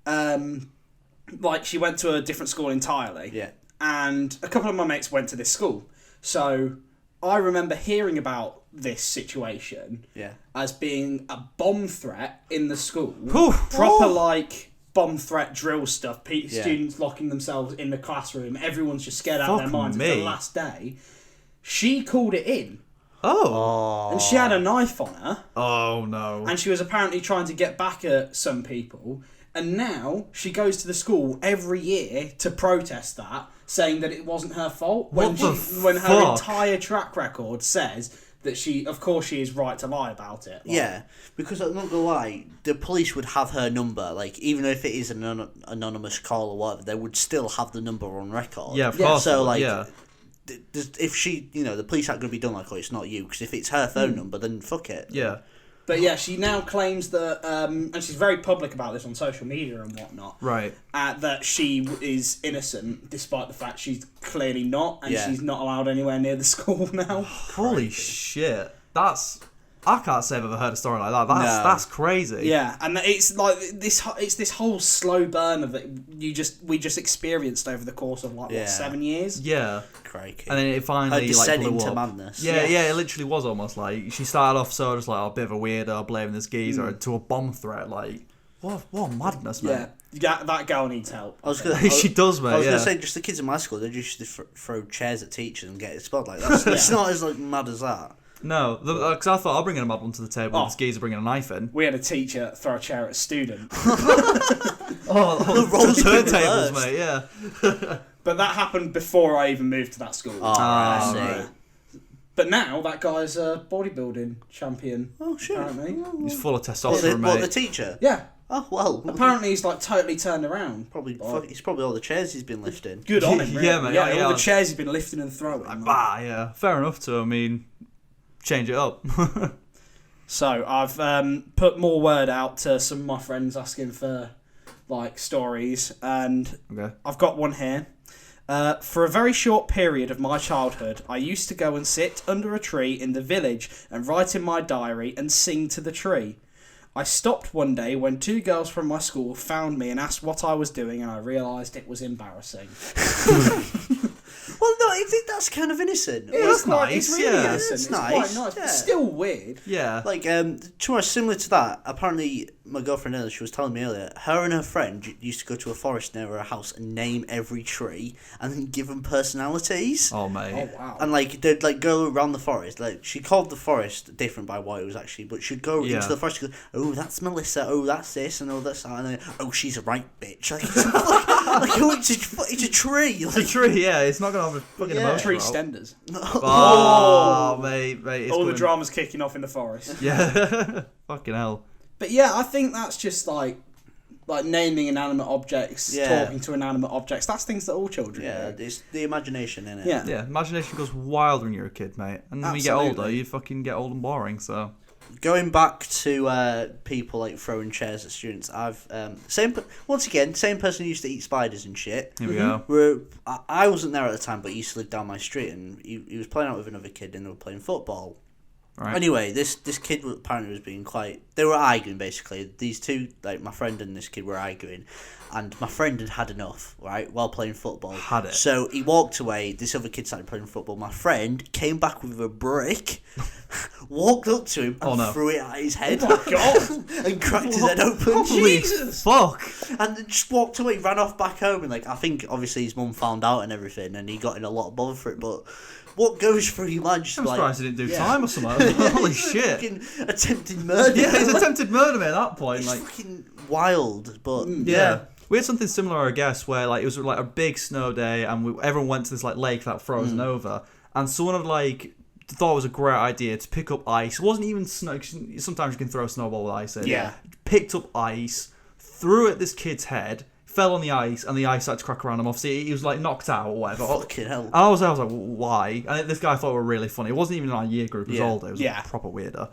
she went to a different school entirely. Yeah. And a couple of my mates went to this school. So I remember hearing about this situation as being a bomb threat in the school. Proper bomb threat drill stuff. Students locking themselves in the classroom. Everyone's just scared out of their minds. It's the last day. She called it in. Oh. And she had a knife on her. Oh no. And she was apparently trying to get back at some people. And now she goes to the school every year to protest that, saying that it wasn't her fault. When her entire track record says that of course she is right to lie about it. Yeah, because I'm not gonna lie, the police would have her number. Even if it is an anonymous call or whatever, they would still have the number on record. Yeah, of course. So if she, the police aren't going to be done like, oh, it's not you, because if it's her phone number, then fuck it. Yeah. But yeah, she now claims that, and she's very public about this on social media and whatnot, Right. that she is innocent, despite the fact she's clearly not, and Yeah. she's not allowed anywhere near the school now. Holy shit. I can't say I've ever heard a story like that. No. That's crazy. Yeah, and it's like this whole slow burner that we just experienced over the course of Yeah. 7 years. Yeah. Crikey. And then it Her finally descent blew into up. madness. Yeah, Yeah. yeah, it literally was almost like she started off so just like a bit of a weirdo, blaming this geezer to a bomb threat. Like, what madness, man. Yeah, that girl needs help. I was gonna, She does, mate. I was yeah. going to say, just the kids in my school, they just used to throw chairs at teachers and get expelled like that. It's not as mad as that. No, because I thought I'll bring a mad one to the table. Oh. This geezer bringing a knife in. We had a teacher throw a chair at a student. Oh, roles have been turntables, reversed. mate. Yeah. But that happened before I even moved to that school. Oh, I see. right. But now that guy's a bodybuilding champion. Oh, shit. Apparently. He's full of What, testosterone, mate. the teacher? Yeah. Oh, well. Apparently he's like totally turned around. It's probably all the chairs he's been lifting. Good on him. Really. Yeah, mate, Yeah, yeah, all yeah. the chairs he's been lifting and throwing. Bah, yeah. Fair enough to, I mean, change it up. So I've put more word out to some of my friends asking for stories, and Okay. I've got one here. For a very short period of my childhood, I used to go and sit under a tree in the village and write in my diary and sing to the tree. I stopped one day when 2 girls from my school found me and asked what I was doing, and I realised it was embarrassing. Well, no, I think that's kind of innocent. Yeah, that's quite- nice, It's really yeah. innocent. It's It's nice, quite nice. yeah. But still weird. Yeah. Like, similar to that, apparently my girlfriend Ella, she was telling me earlier, her and her friend used to go to a forest near her house and name every tree and then give them personalities. Oh, mate. Oh wow. And they'd go around the forest. Like, she called the forest different by what it was actually, but she'd go Yeah. into the forest and go, oh, that's Melissa, oh, that's this, and oh, that's that, and then, oh, she's a right bitch. Like, it's a tree. The tree, yeah, it's not going to have a fucking Yeah. emotion. Tree bro. stenders. Oh, mate. It's All the coming. drama's kicking off in the forest. Yeah. Fucking hell. But yeah, I think that's just like naming inanimate objects, Yeah. talking to inanimate objects. That's things that all children Yeah, do. it's the imagination in it. Yeah. Yeah, imagination goes wild when you're a kid, mate. And when you get older, Absolutely. you fucking get old and boring, so... Going back to people like throwing chairs at students, I've same person who used to eat spiders and shit. Here we go. I wasn't there at the time, but he used to live down my street, and he was playing out with another kid, and they were playing football. Right. Anyway, this kid apparently was being they were arguing basically. These two, like my friend and this kid, were arguing, and my friend had enough, right, while playing football. Had it. So he walked away. This other kid started playing football. My friend came back with a brick, walked up to him and Oh, no. threw it at his head. Oh my God. And cracked his head open. Holy Jesus. fuck! And then just walked away, ran off back home, and I think obviously his mum found out and everything, and he got in a lot of bother for it. But what goes through your mind? Just I'm like, surprised he didn't do yeah. time or something. Holy it's shit! fucking attempted murder. Yeah, it's attempted murder, mate, at that point. It's Like, fucking wild, but yeah. We had something similar, I guess, where it was a big snow day, and everyone went to this lake that frozen over, and someone had thought it was a great idea to pick up ice. It wasn't even snow. 'Cause sometimes you can throw a snowball with ice in. Yeah. Picked up ice, threw it at this kid's head, fell on the ice, and the ice started to crack around him. Obviously, he was knocked out or whatever. Fucking hell. And I was like, why? And this guy thought we were really funny. It wasn't even in our year group. It was Yeah. older. It was Yeah. a proper weirdo.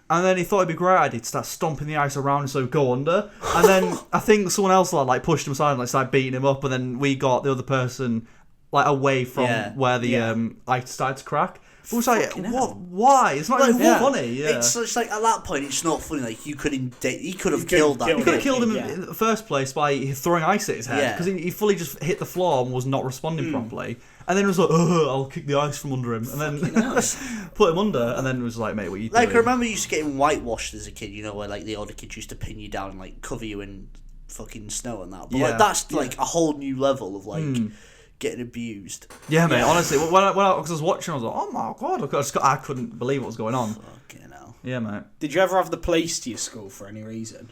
And then he thought it'd be a great idea to start stomping the ice around so he'd go under. And then I think someone else pushed him aside and started beating him up. And then we got the other person away from Yeah. where the ice started to crack. But it was like, Fucking what? hell. Why? It's not even what? funny. Yeah. It's like at that point, it's not funny. Like he could have could've killed that. killed He could have kid. killed him Yeah. in the first place by throwing ice at his head Yeah. because he fully just hit the floor and was not responding properly. And then it was like, oh, I'll kick the ice from under him. And then put him under. And then it was like, mate, what are you doing? Like I remember you used to getting whitewashed as a kid. You know where the older kids used to pin you down and cover you in fucking snow and that. But Yeah. that's a whole new level of getting abused. Yeah, mate, honestly, when I was watching, I was like, oh my God. I couldn't believe what was going on. Fucking hell. Yeah, mate. Did you ever have the police to your school for any reason?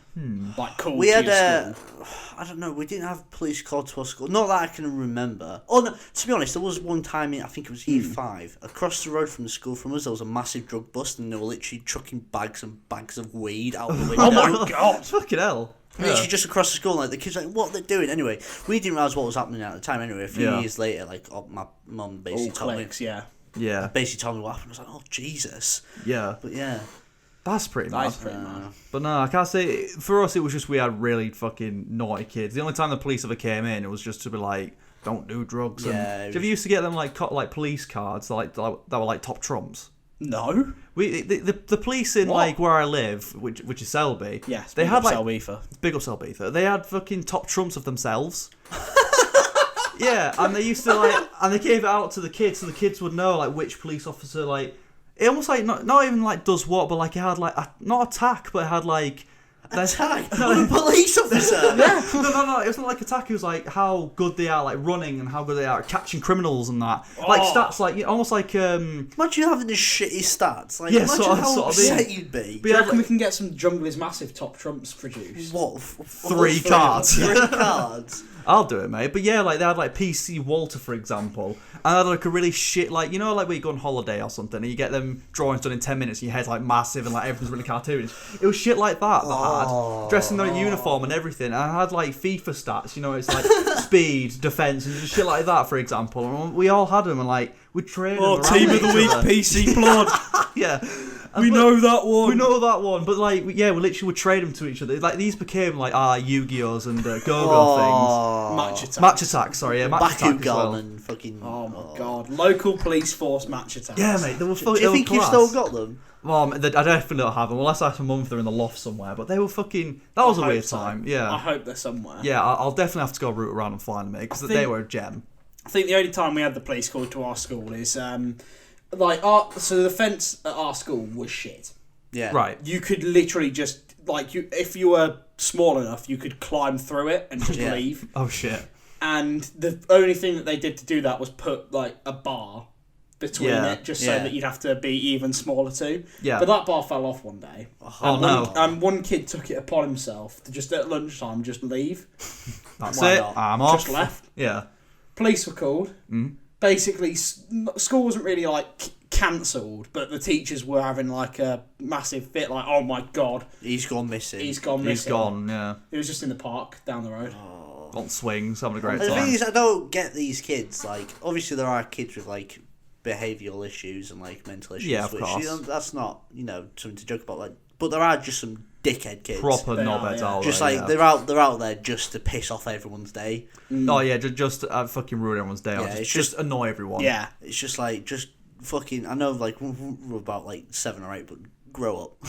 Called We to had your school? I don't know. We didn't have police called to our school. Not that I can remember. Oh no. To be honest, there was one time I think it was year 5. Across the road from the school from us, there was a massive drug bust, and they were literally trucking bags and bags of weed out the window. Oh my God. Fucking hell. Literally just across the school, like the kids like, what they're doing anyway. We didn't realise what was happening at the time anyway. A few years later, like my mum basically told me. Yeah. Basically told me what happened. I was like, oh Jesus. Yeah. But yeah. That's pretty mad. mad. But no, I can't say. For us, it was just we had really fucking naughty kids. The only time the police ever came in, it was just to be like, don't do drugs. Yeah. And, do you used to get them like police cards that were like top trumps? No. The police in What? like where I live, which is Selby. Yes. They had like Selby-for. big up Selby-for. They had fucking top trumps of themselves. Yeah, and they used to like, and they gave it out to the kids, so the kids would know like which police officer like. It almost like not even like does what, but like it had like not attack, but it had like Attack? No, a police officer? yeah, no. It wasn't like attack. It was like how good they are, like running, and how good they are at catching criminals and that. Like stats, like almost like Imagine having the shitty stats. Like, Yeah, imagine sort of how thing. upset you'd be. But Do you yeah, reckon we can get some Jungle is Massive top trumps produced? What? 3 cards. 3 cards. I'll do it, mate. But yeah, like they had like PC Walter, for example, and they had like a really shit, like you know, like when you go on holiday or something, and you get them drawings done in 10 minutes, and your head's like massive, and like everything's really cartoonish. It was shit like that I had, dressed in their uniform and everything. And I had like FIFA stats, you know, it's like speed, defense, and just shit like that, for example. And we all had them, and like we trained. them around each other. PC Blood. Yeah. We know that one. We know that one, but like, we literally would trade them to each other. Like these became like Yu-Gi-Ohs and Go-Go things. Match Attack, sorry, yeah, Match Attack as well. And fucking. Oh my god. Local police force match attacks. Yeah, mate, they were fucking. Do you think you've still got them? Well, I definitely don't have them. Unless I ask my mum if they're in the loft somewhere. But they were fucking. That was a weird time. Yeah. I hope they're somewhere. Yeah, I'll definitely have to go root around and find them, mate, because they were a gem. I think the only time we had the police called to our school is so the fence at our school was shit. Yeah. Right. You could literally just if you were small enough, you could climb through it and just leave. Oh shit. And the only thing that they did to do that was put like a bar between it, just so that you'd have to be even smaller too. Yeah. But that bar fell off one day. No. One kid took it upon himself to just at lunchtime just leave. That's Why it. not? I'm off. Just left. Yeah. Police were called. Basically, school wasn't really like cancelled, but the teachers were having like a massive fit. Like, oh my god, He's gone missing. he's gone missing. He's gone. Yeah. He was just in the park down the road. On swings, having a great The thing time. is, I don't get these kids. Like, obviously, there are kids with like behavioural issues and like mental issues. Yeah, of which, course. you know, that's not something to joke about. Like, but there are just some dickhead kids. Proper They are, knobheads yeah. out Just there, like yeah. they're out there just to piss off everyone's day. Oh yeah, just fucking ruin everyone's day. Or Yeah, it's just annoy everyone. Yeah, It's just like fucking. I know, like we're about like 7 or 8, but grow up.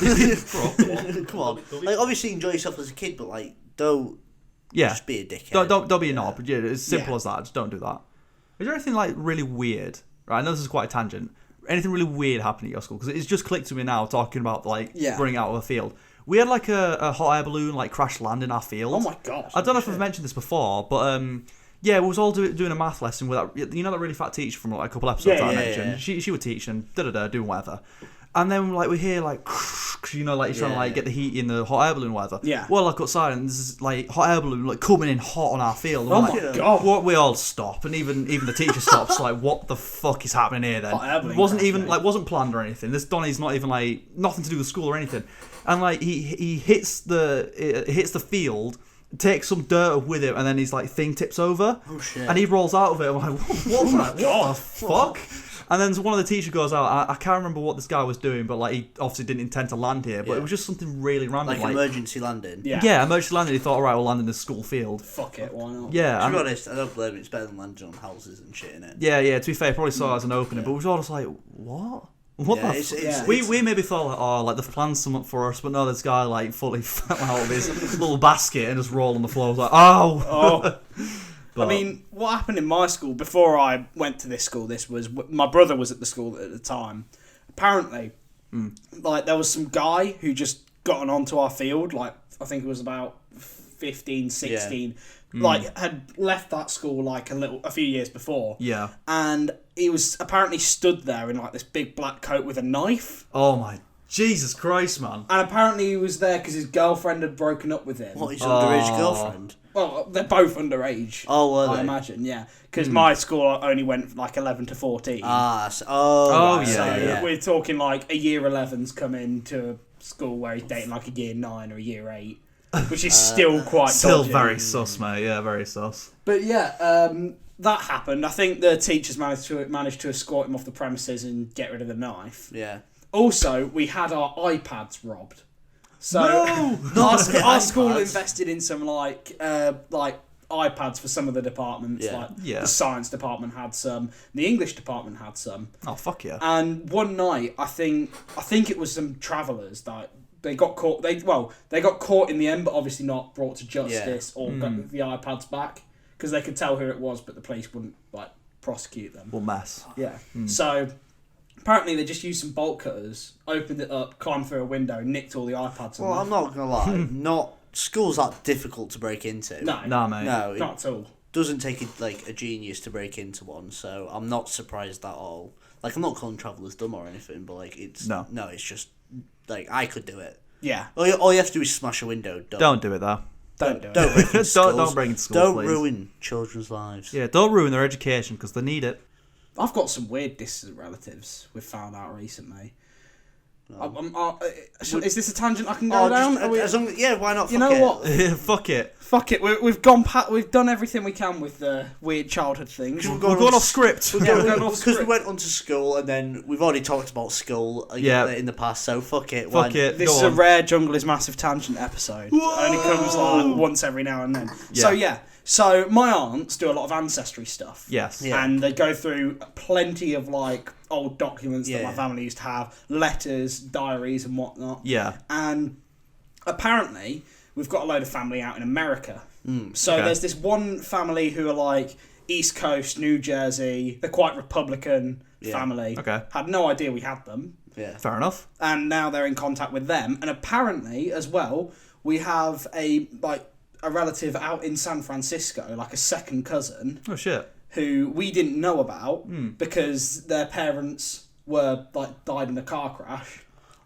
Come on. Like, obviously enjoy yourself as a kid, but like don't just be a dickhead. Don't be a knob. Yeah, it's simple as that. Just don't do that. Is there anything like really weird? Right, I know this is quite a tangent. Anything really weird happening at your school? Because it's just clicked to me now talking about like running out of a field. We had like a hot air balloon like crash land in our field. Oh my gosh. I don't know if I've mentioned this before, but yeah, we was all doing a math lesson with that. You know that really fat teacher from like a couple episodes that I mentioned. She would teach and doing whatever. And then like we hear like, you know, like you're trying to like get the heat in the hot air balloon, or whatever. Yeah. Well, like outside, and there's like hot air balloon like coming in hot on our field. And Oh we're my like, god. What we all stop, and even the teacher stops. Like, what the fuck is happening here? Then Hot air balloon wasn't crash, even mate. like wasn't planned or anything. This Donny's not even like nothing to do with school or anything. And like he hits the field. Takes some dirt with him, and then his like thing tips over. Oh shit. And he rolls out of it. I'm like, what the fuck? And then one of the teachers goes out. I can't remember what this guy was doing, but like he obviously didn't intend to land here. But it was just something really random, like emergency landing. Yeah. emergency landing. He thought, all right, we'll land in this school field. Fuck it, why not? Yeah, To be and- honest, I don't blame it. It's better than landing on houses and shit, innit? yeah. To be fair, he probably saw it as an opening, but we was all just like, what? What Yeah, the? it's- We maybe thought like, oh, like they've planned something for us, but no, this guy like fully fell out of his little basket and just rolled on the floor. I was like, oh. Oh. But, I mean, what happened in my school before I went to this school? This was my brother was at the school at the time. Apparently, like there was some guy who just got onto our field. Like I think it was about 15, 16. Like had left that school like a few years before. yeah. And he was apparently stood there in like this big black coat with a knife. Oh my Jesus Christ, man. And apparently he was there because his girlfriend had broken up with him. What, his underage girlfriend? Well, they're both underage. Oh, were I they? imagine, yeah. Because my school only went like 11 to 14. Oh, right, yeah, so yeah. we're talking like a year 11's come into school where he's dating like a year 9 or a year 8. which is still quite Still dodgy. very sus, mate. Yeah, very sus. But yeah, that happened. I think the teachers managed to escort him off the premises and get rid of the knife. Yeah. Also, we had our iPads robbed. So Not our school iPads. invested in some like iPads for some of the departments. Yeah. Like Yeah. the science department had some, the English department had some. Oh, fuck yeah. And one night, I think it was some travellers that they got caught. They got caught in the end, but obviously not brought to justice or got the iPads back because they could tell who it was, but the police wouldn't like prosecute them. Well, mess. Yeah. So apparently they just used some bolt cutters, opened it up, climbed through a window, nicked all the iPads. Well, I'm not gonna lie. Not school's that difficult to break into. No, Nah, mate. No, it not at all. doesn't take a genius to break into one. So I'm not surprised at all. Like I'm not calling travellers dumb or anything, but like it's No. it's just like I could do it. Yeah. All you have to do is smash a window. Don't do it, though. Don't do it. Don't break into schools. Don't break into schools, Don't please. ruin children's lives. Yeah, don't ruin their education because they need it. I've got some weird distant relatives we've found out recently. Is this a tangent I can go down? Are we- As long, yeah, why not? you Fuck know it. what? Fuck it. Fuck it. We've gone. We've done everything we can with the weird childhood things. We're We're going off script. We're Yeah, we're going going off because we script. went on to school and then we've already talked about school Yeah. in the past. So fuck it. Fuck it. This Go is on. a rare Jungle is Massive tangent episode. It only comes like once every now and then. Yeah. So my aunts do a lot of ancestry stuff. Yes. Yeah. And they go through plenty of like old documents that Yeah. my family used to have, letters, diaries, and whatnot. Yeah. And apparently, we've got a load of family out in America. So Okay. there's this one family who are like East Coast, New Jersey. They're quite Republican family. Okay. Had no idea we had them. Yeah. Fair enough. And now they're in contact with them. And apparently, as well, we have a relative out in San Francisco, like a second cousin, Oh shit. who we didn't know about because their parents were like died in a car crash.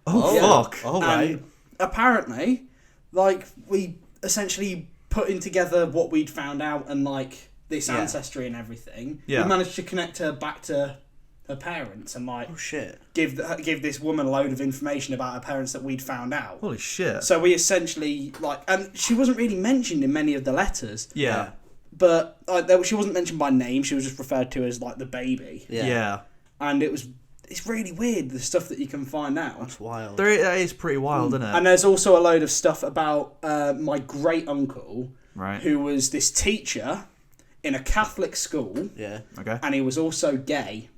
Oh, Yeah. fuck. Oh And right. apparently, like we essentially putting together what we'd found out and like this Yeah. ancestry and everything. Yeah. We managed to connect her back to her parents and like Oh shit. give this woman a load of information about her parents that we'd found out. Holy shit. So we essentially and she wasn't really mentioned in many of the letters, Yeah. but she wasn't mentioned by name. She was just referred to as like the baby, Yeah. Yeah. and it's really weird the stuff that you can find out. That's wild. That is pretty wild, isn't it? And there's also a load of stuff about my great uncle, Right. who was this teacher in a Catholic school, Yeah. Okay. and he was also gay.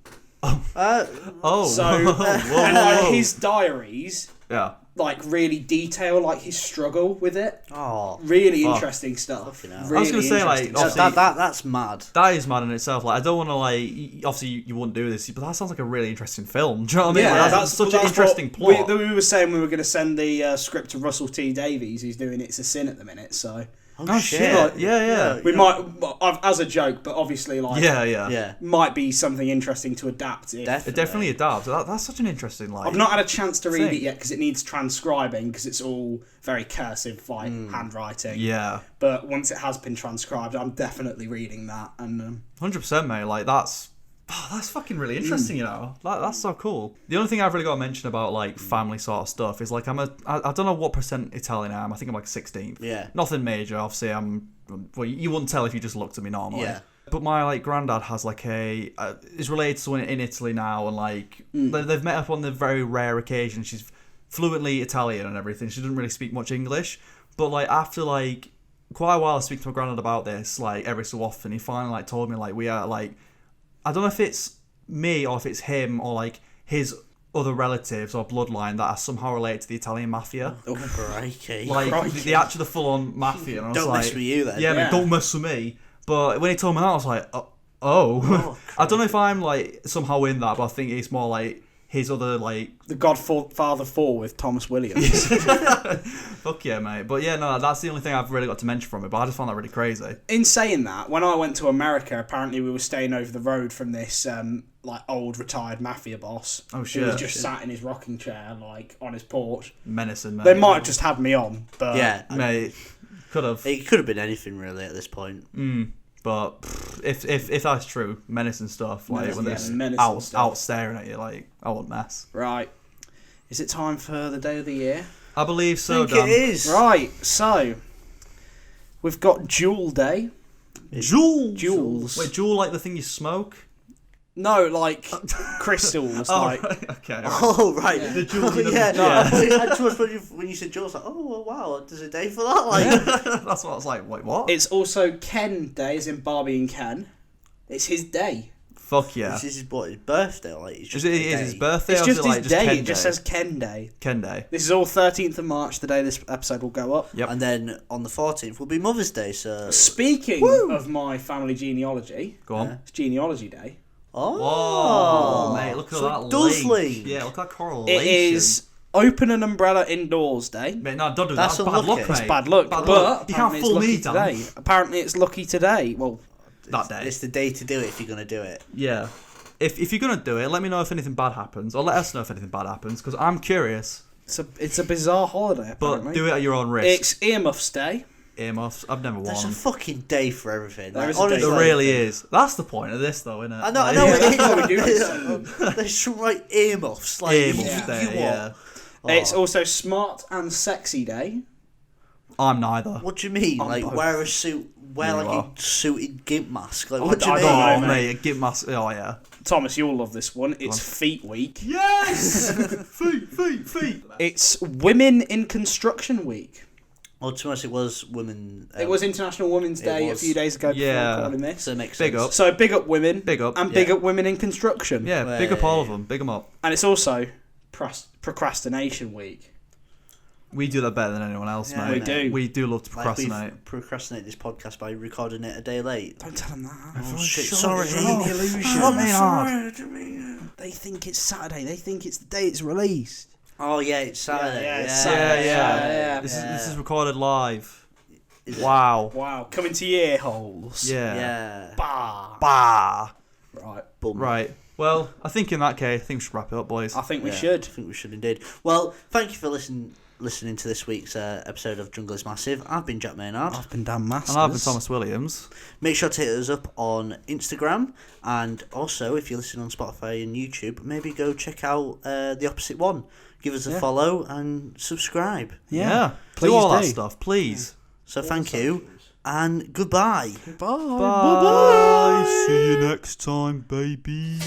Oh. So whoa, and whoa. his diaries Yeah. like really detail like his struggle with it. Oh. Really Fuck. interesting stuff. Fucking hell. Really I was gonna say, like, interesting obviously- stuff. That's mad. That is mad in itself. Like, I don't want to obviously you wouldn't do this, but that sounds like a really interesting film. Do you know what I mean? Yeah, Like, that's such an what interesting plot. We were saying we were going to send the script to Russell T Davies, who's doing It's a Sin at the minute. So Oh shit! Like, Yeah. we might, as a joke, but obviously, like, Yeah. Yeah. might be something interesting to adapt. If, It definitely adapts. That's such an interesting like. I've not had a chance to read thing. it yet because it needs transcribing because it's all very cursive, like handwriting. Yeah. But once it has been transcribed, I'm definitely reading that. And 100%, mate. Like that's fucking really interesting. You know, that's so cool. The only thing I've really got to mention about like family sort of stuff is like I don't know what percent Italian I am. I think I'm like 16th. Yeah. Nothing major. Obviously, well, you wouldn't tell if you just looked at me normally. Yeah. But my like granddad has like is related to someone in Italy now, and like they've met up on the very rare occasion. She's fluently Italian and everything. She doesn't really speak much English, but like after like quite a while, I speak to my granddad about this like every so often. He finally like told me like we are like I don't know if it's me or if it's him or like his other relatives or bloodline that are somehow related to the Italian mafia. Oh, crikey. Like Crikey. the actual full on mafia. And I was Don't like, mess with you then. Yeah, Yeah. but don't mess with me. But when he told me that, I was like, oh. I don't know if I'm like somehow in that, but I think it's more like his other like The Godfather 4 with Thomas Williams. fuck yeah, mate. But yeah, no, that's the only thing I've really got to mention from it. But I just found that really crazy. In saying that, when I went to America, apparently we were staying over the road from this like old retired mafia boss. Oh, Who was shit. just sat in his rocking chair, like on his porch. Menacing, mate. They might have just had me on, but Yeah. mate. Could have. It could have been anything really at this point. But if that's true, menacing stuff like when they're menacing stuff. out staring at you, like I wouldn't mess. Right. Is it time for the day of the year? I believe so, I think Dan. it is. Right, so we've got Jewel Day. Jewels. Wait, jewel like the thing you smoke? No, like crystals. Oh, like right. Okay. Oh, right. The jewel. Yeah, no, yeah. I just when you said Jules, like, oh, wow, there's a day for that? Like, That's what I was like. Wait, what? it's also Ken Day, as in Barbie and Ken. It's his day. Fuck yeah. this is his birthday, like, it's Is just it a day. his birthday? It's or just is it like his day. Ken It just says Ken Day. Ken Day. This is all 13th of March, the day this episode will go up. Yep. And then on the 14th will be Mother's Day, so... Speaking of my family genealogy, Go on. Yeah. it's Genealogy Day. Oh, Whoa, mate! Look at so that it does link. link. Yeah, look at that correlation. It is Open an Umbrella Indoors Day. Mate, no, don't do That's that. That's bad unlucky. luck, It's mate. It's bad luck, Bad but luck. You can't apparently fool it's me, lucky Dan. today. Apparently it's lucky today. Well, That day. It's the day to do it if you're going to do it. Yeah. If you're gonna do it, let me know if anything bad happens, or let us know if anything bad happens, because I'm curious. it's a bizarre holiday, But apparently. do it at your own risk. It's Earmuffs Day. Earmuffs. I've never There's a worn. fucking day for everything. There Like, is a day honestly, There really is. That's the point of this, though, isn't it? I know, Like, it is. That's what we do this. There's some like earmuffs. Like, Earmuffs you day, what? yeah. Oh. It's also Smart and Sexy Day. I'm neither. What do you mean? On Like, both. wear a suit, wear You like are. a suited gimp mask. Like, I what do you don't mean? know, Oh, mate. mate, give my. Oh, yeah. Thomas, you'll love this one. It's Feet Week. Yes! feet. It's Women in Construction Week. Well, to us, it was women. It was International Women's it Day a was. few days ago before Yeah. recording this. So it makes Big sense. up. So big up women. Big up. And big Yeah. up women in construction. Yeah, big up all of them. Big them up. And it's also Procrastination Week. We do that better than anyone else, Yeah, mate. we do. We do love to Like, we've procrastinate. procrastinate this podcast by recording it a day late. Don't tell them that. Oh, shit, sure, sorry. sure. Ruin the illusion. Oh, man, hard. They think it's Saturday. They think it's the day it's released. Oh, yeah, it's Saturday. Yeah, Yeah, it's Yeah, Saturday. yeah. Yeah. This is recorded live. Is it? Wow. Wow. Coming to your ear holes. Yeah. Yeah. Bah. Bah. Right. Bum. Right. Well, I think in that case, I think we should wrap it up, boys. I think we Yeah, should. I think we should indeed. Well, thank you for listening to this week's episode of Jungle is Massive. I've been Jack Maynard. I've been Dan Masters. And I've been Thomas Williams. Make sure to hit us up on Instagram, and also if you're listening on Spotify and YouTube, maybe go check out The Opposite One. Give us a Yeah. follow and subscribe. Yeah. Please do all that do. stuff, please. So thank you, and goodbye. Bye. Bye. See you next time, baby.